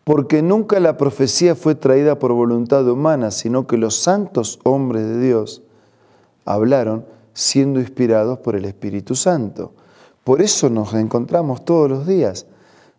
porque nunca la profecía fue traída por voluntad humana, sino que los santos hombres de Dios hablaron siendo inspirados por el Espíritu Santo. Por eso nos encontramos todos los días,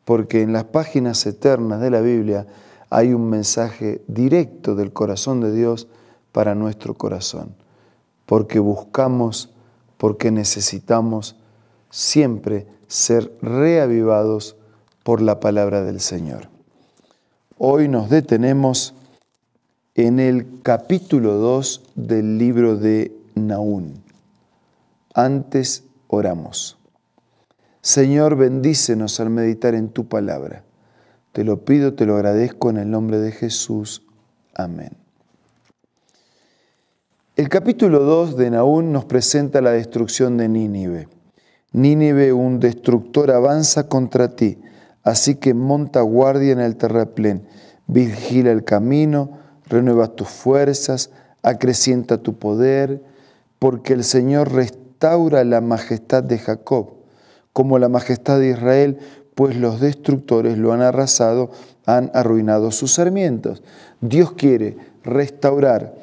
porque en las páginas eternas de la Biblia hay un mensaje directo del corazón de Dios para nuestro corazón, porque buscamos, porque necesitamos siempre ser reavivados por la palabra del Señor. Hoy nos detenemos en el capítulo 2 del libro de Nahum. Antes oramos. Señor, bendícenos al meditar en tu palabra. Te lo pido, te lo agradezco en el nombre de Jesús. Amén. El capítulo 2 de Nahum nos presenta la destrucción de Nínive. Nínive, un destructor, avanza contra ti, así que monta guardia en el terraplén, vigila el camino, renueva tus fuerzas, acrecienta tu poder, porque el Señor restaura la majestad de Jacob, como la majestad de Israel, pues los destructores lo han arrasado, han arruinado sus sarmientos. Dios quiere restaurar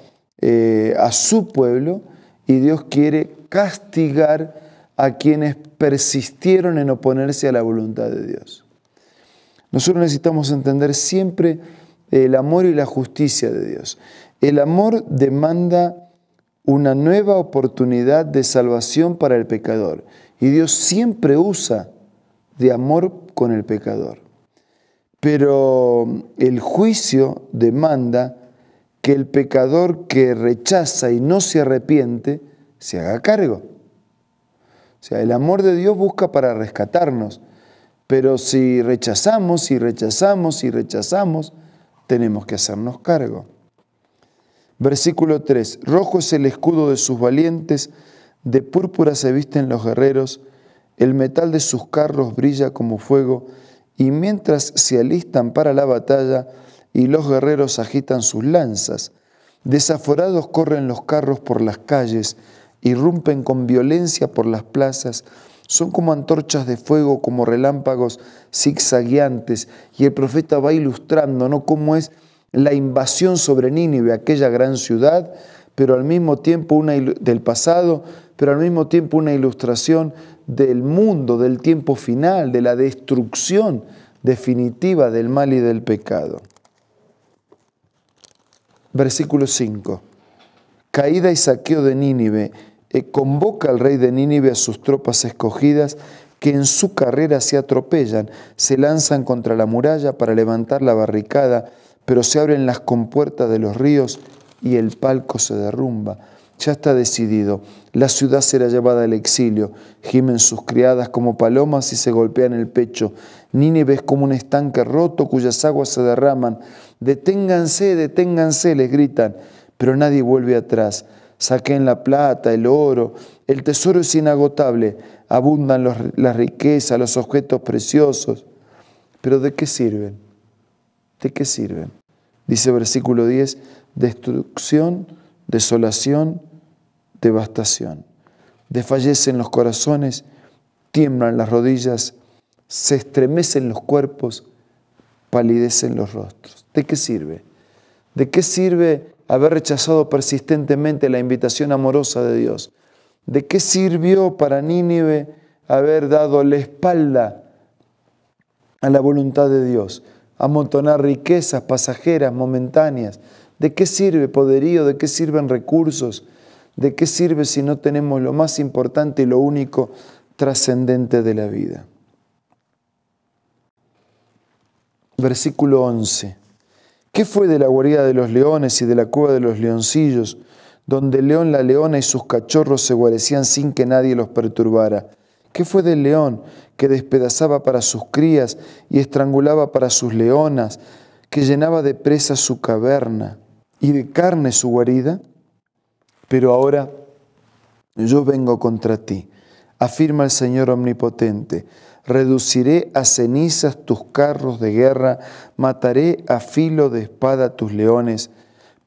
a su pueblo y Dios quiere castigar a quienes persistieron en oponerse a la voluntad de Dios. Nosotros necesitamos entender siempre el amor y la justicia de Dios. El amor demanda una nueva oportunidad de salvación para el pecador y Dios siempre usa de amor con el pecador. Pero el juicio demanda que el pecador que rechaza y no se arrepiente se haga cargo. O sea, el amor de Dios busca para rescatarnos, pero si rechazamos, tenemos que hacernos cargo. Versículo 3. Rojo es el escudo de sus valientes, de púrpura se visten los guerreros, el metal de sus carros brilla como fuego, y mientras se alistan para la batalla y los guerreros agitan sus lanzas, desaforados corren los carros por las calles, irrumpen con violencia por las plazas, son como antorchas de fuego, como relámpagos zigzagueantes. Y el profeta va ilustrando, ¿no?, cómo es la invasión sobre Nínive, aquella gran ciudad, pero al mismo tiempo del pasado, pero al mismo tiempo una ilustración del mundo, del tiempo final, de la destrucción definitiva del mal y del pecado. Versículo 5. Caída y saqueo de Nínive. Convoca al rey de Nínive a sus tropas escogidas que en su carrera se atropellan, se lanzan contra la muralla para levantar la barricada, pero se abren las compuertas de los ríos y el palco se derrumba. Ya está decidido, la ciudad será llevada al exilio, gimen sus criadas como palomas y se golpean el pecho. Nínive es como un estanque roto cuyas aguas se derraman. Deténganse, deténganse, les gritan, pero nadie vuelve atrás. Saqueen la plata, el oro, el tesoro es inagotable, abundan las riquezas, los objetos preciosos. ¿Pero de qué sirven? ¿De qué sirven? Dice versículo 10, destrucción, desolación, devastación. Desfallecen los corazones, tiemblan las rodillas, se estremecen los cuerpos, palidecen los rostros. ¿De qué sirve? ¿De qué sirve haber rechazado persistentemente la invitación amorosa de Dios? ¿De qué sirvió para Nínive haber dado la espalda a la voluntad de Dios? Amontonar riquezas pasajeras, momentáneas. ¿De qué sirve poderío? ¿De qué sirven recursos? ¿De qué sirve si no tenemos lo más importante y lo único trascendente de la vida? Versículo 11. ¿Qué fue de la guarida de los leones y de la cueva de los leoncillos, donde el león, la leona y sus cachorros se guarecían sin que nadie los perturbara? ¿Qué fue del león que despedazaba para sus crías y estrangulaba para sus leonas, que llenaba de presas su caverna y de carne su guarida? Pero ahora yo vengo contra ti, afirma el Señor Omnipotente. Reduciré a cenizas tus carros de guerra, mataré a filo de espada tus leones,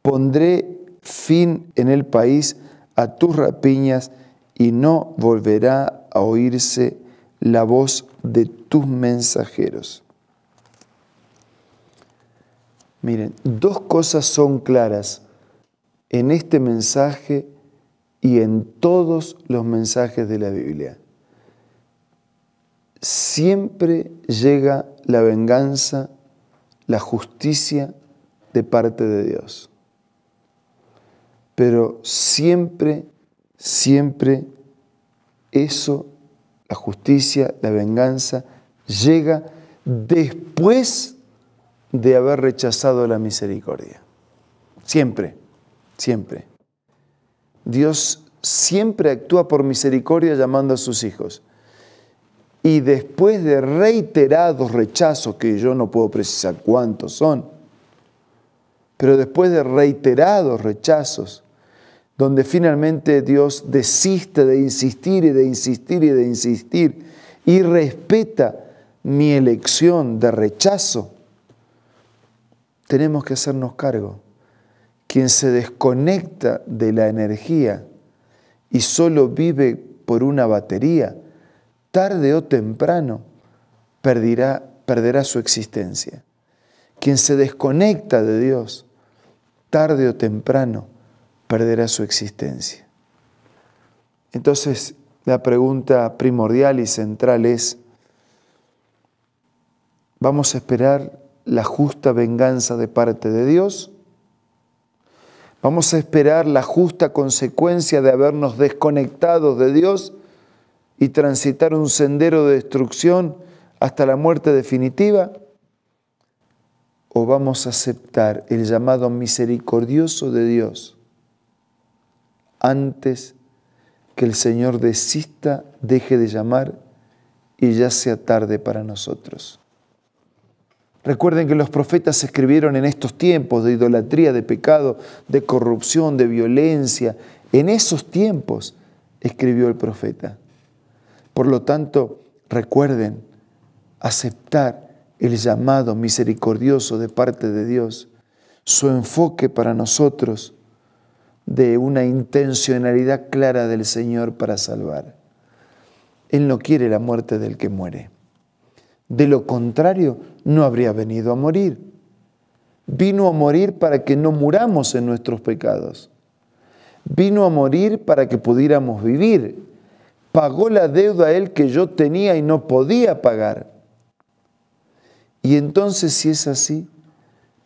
pondré fin en el país a tus rapiñas y no volverá a oírse la voz de tus mensajeros. Miren, dos cosas son claras en este mensaje y en todos los mensajes de la Biblia. Siempre llega la venganza, la justicia de parte de Dios. Pero siempre eso, la justicia, la venganza, llega después de haber rechazado la misericordia. Siempre. Dios siempre actúa por misericordia llamando a sus hijos. Y después de reiterados rechazos, que yo no puedo precisar cuántos son, pero después de reiterados rechazos, donde finalmente Dios desiste de insistir y respeta mi elección de rechazo, tenemos que hacernos cargo. Quien se desconecta de la energía y solo vive por una batería, tarde o temprano perderá su existencia. Quien se desconecta de Dios, tarde o temprano perderá su existencia. Entonces, la pregunta primordial y central es, ¿vamos a esperar la justa venganza de parte de Dios? ¿Vamos a esperar la justa consecuencia de habernos desconectado de Dios y transitar un sendero de destrucción hasta la muerte definitiva? ¿O vamos a aceptar el llamado misericordioso de Dios antes que el Señor desista, deje de llamar y ya sea tarde para nosotros? Recuerden que los profetas escribieron en estos tiempos de idolatría, de pecado, de corrupción, de violencia. En esos tiempos escribió el profeta. Por lo tanto, recuerden aceptar el llamado misericordioso de parte de Dios, su enfoque para nosotros de una intencionalidad clara del Señor para salvar. Él no quiere la muerte del que muere. De lo contrario, no habría venido a morir. Vino a morir para que no muramos en nuestros pecados. Vino a morir para que pudiéramos vivir. Pagó la deuda a Él que yo tenía y no podía pagar. Y entonces, si es así,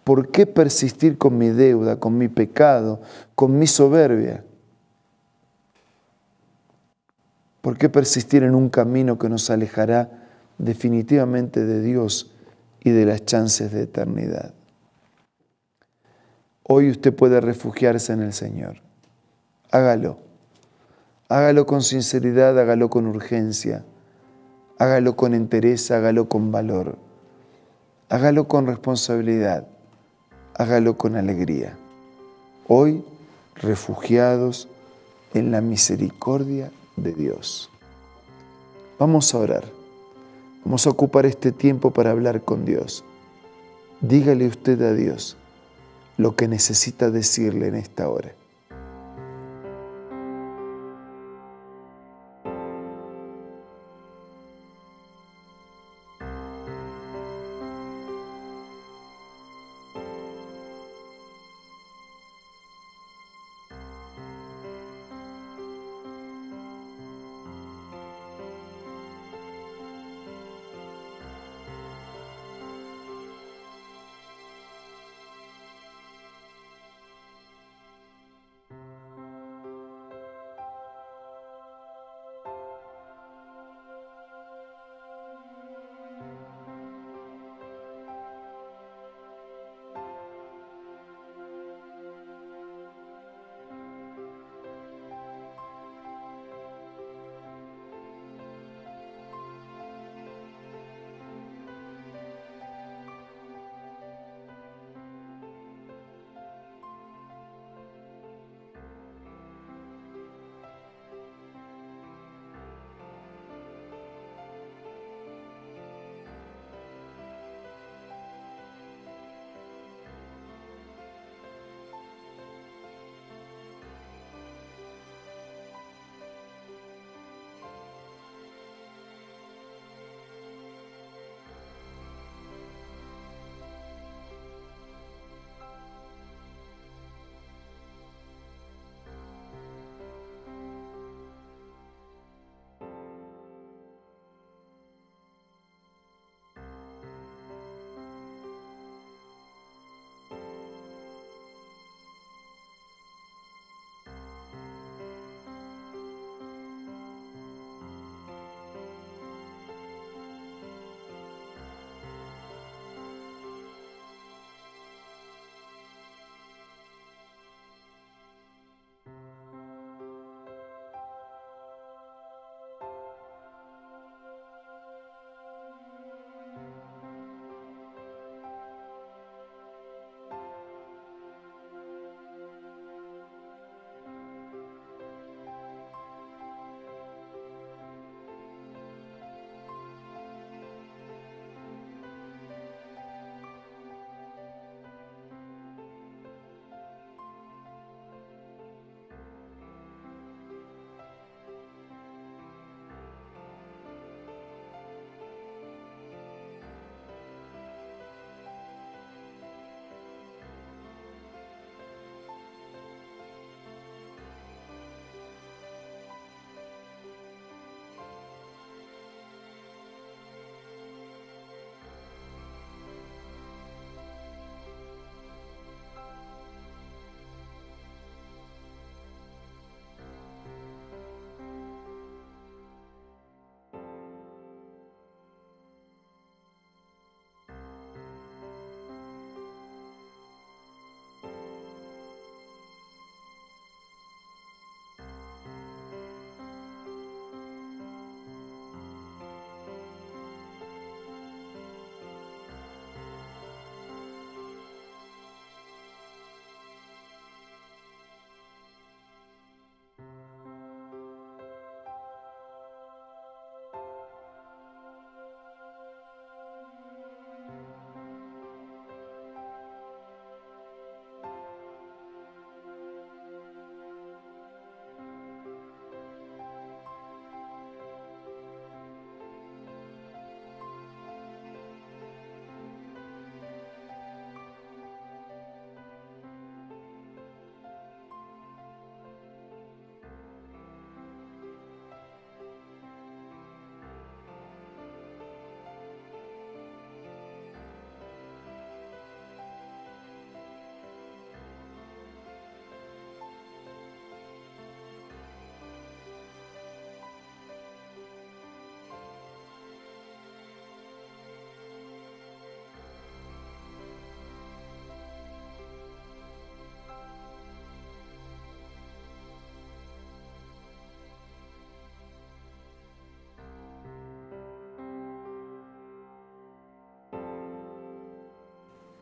¿por qué persistir con mi deuda, con mi pecado, con mi soberbia? ¿Por qué persistir en un camino que nos alejará definitivamente de Dios y de las chances de eternidad? Hoy usted puede refugiarse en el Señor. Hágalo. Hágalo con sinceridad, hágalo con urgencia, hágalo con entereza, hágalo con valor, hágalo con responsabilidad, hágalo con alegría. Hoy, refugiados en la misericordia de Dios. Vamos a orar. Vamos a ocupar este tiempo para hablar con Dios. Dígale usted a Dios lo que necesita decirle en esta hora.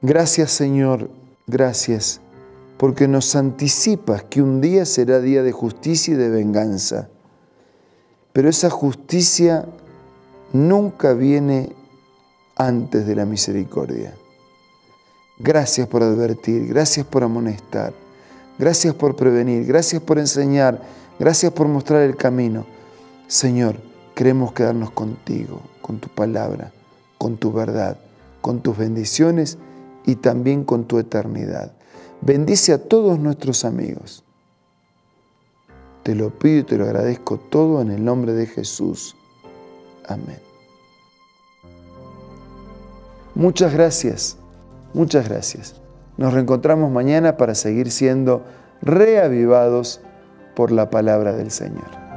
Gracias, Señor, gracias, porque nos anticipas que un día será día de justicia y de venganza. Pero esa justicia nunca viene antes de la misericordia. Gracias por advertir, gracias por amonestar, gracias por prevenir, gracias por enseñar, gracias por mostrar el camino. Señor, queremos quedarnos contigo, con tu palabra, con tu verdad, con tus bendiciones y también con tu eternidad. Bendice a todos nuestros amigos. Te lo pido y te lo agradezco todo en el nombre de Jesús. Amén. Muchas gracias, muchas gracias. Nos reencontramos mañana para seguir siendo reavivados por la palabra del Señor.